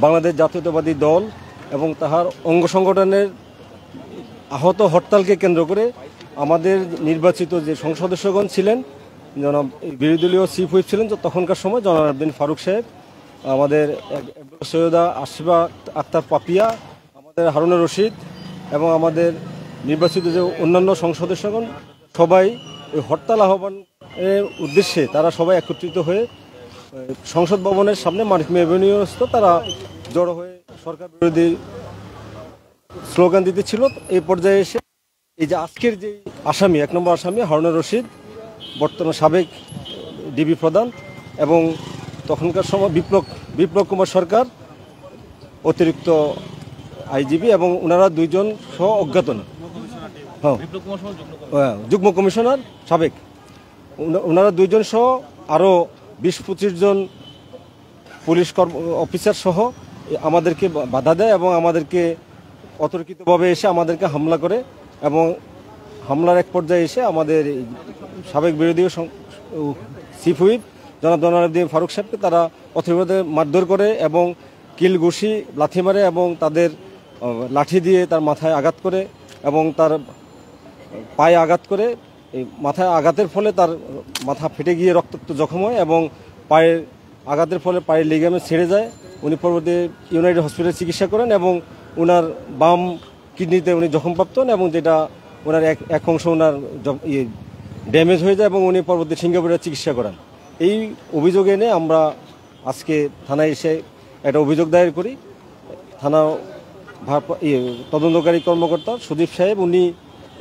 বাংলাদেশ জাতীয়তাবাদী দল এবং তাহার অঙ্গ সংগঠনের আহত হরতালকে কেন্দ্র করে আমাদের নির্বাচিত যে সংসদ সদস্যগণ ছিলেন, জনাব বিরোধী দলীয় চিফ হুইপ ছিলেন তখনকার সময় জনাব বিন ফারুক সাহেব, আমাদের সৈয়দা আশিফা আক্তার পাপিয়া, আমাদের হারুনুর রশিদ এবং আমাদের নির্বাচিত যে অন্যান্য সংসদ সদস্যগণ সবাই এই হরতাল আহ্বানের উদ্দেশ্যে তারা সবাই একত্রিত হয়ে সংসদ ভবনের সামনে মানিক মিয়া এভিনিউস্থ তারা জড়ো হয়ে সরকার বিরোধী স্লোগান দিতেছিল। এই পর্যায়ে এসে এই যে আজকের যে আসামি 1 নম্বর আসামি হারুনুর রশিদ, বর্তমান সাবেক ডিবি প্রধান, এবং তখনকার সময় বিপ্লব কুমার সরকার অতিরিক্ত আইজিপি এবং ওনারা দুইজন সহ অজ্ঞাতন, যুগ্ম কমিশনার সাবেক, ওনারা দুইজন সহ আরও 20-25 জন পুলিশ অফিসার সহ আমাদেরকে বাধা দেয় এবং আমাদেরকে অতর্কিতভাবে এসে আমাদেরকে হামলা করে এবং হামলার এক পর্যায়ে এসে আমাদের সাবেক বিরোধী চিফ হুইপ জনাব ফারুক সাহেবকে তারা অতিরিক্তভাবে মারধর করে এবং কিল ঘুষি লাথি মারে এবং তাদের লাঠি দিয়ে তার মাথায় আঘাত করে এবং তার পায়ে আঘাত করে। এই মাথায় আঘাতের ফলে তার মাথা ফেটে গিয়ে রক্তাক্ত জখম হয় এবং পায়ের আঘাতের ফলে পায়ের লিগামেন্ট ছেড়ে যায়। উনি পরবর্তী ইউনাইটেড হসপিটালে চিকিৎসা করেন এবং ওনার বাম কিডনিতে উনি জখমপ্রাপ্ত হন এবং যেটা ওনার এক অংশ ওনার ড্যামেজ হয়ে যায় এবং উনি পরবর্তী সিঙ্গাপুরে চিকিৎসা করেন। এই অভিযোগ এনে আমরা আজকে থানায় এসে একটা অভিযোগ দায়ের করি। থানা তদন্তকারী কর্মকর্তা সুদীপ সাহেব উনি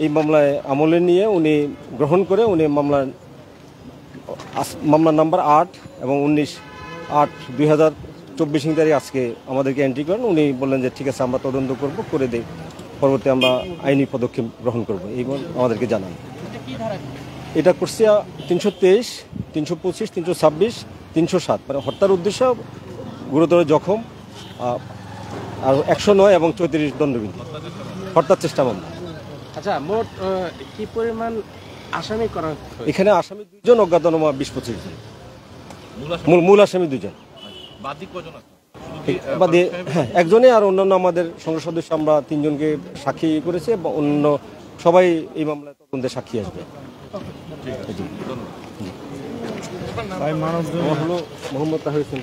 এই মামলায় আমলে নিয়ে উনি গ্রহণ করে উনি মামলার নাম্বার 8 এবং 19/8/2024 তারিখ আজকে আমাদেরকে এন্ট্রি করেন। উনি বললেন যে ঠিক আছে আমরা তদন্ত করব, করে দেই, পরবর্তী আমরা আইনি পদক্ষেপ গ্রহণ করব, এই আমাদেরকে জানান। এটা করছি 323, 325, 326, 307 মানে হত্যার উদ্দেশ্য, গুরুতর জখম, আর 109 এবং 34 দণ্ডবিধি হত্যার চেষ্টা মামলা। আচ্ছা, মোট কি পরিমাণ আসামি করা? এখানে আসামি 2 জন, অজ্ঞাতনামা 20-25 জন, মূল আসামি 2 জন, হ্যাঁ একজনে, আর অন্যান্য আমাদের সংসদ সদস্য আমরা 3 জনকে সাক্ষী করেছি এবং অন্য সবাই এই মামলায় তদন্তে সাক্ষী আসবে। মোহাম্মদ তাহির হোসেন।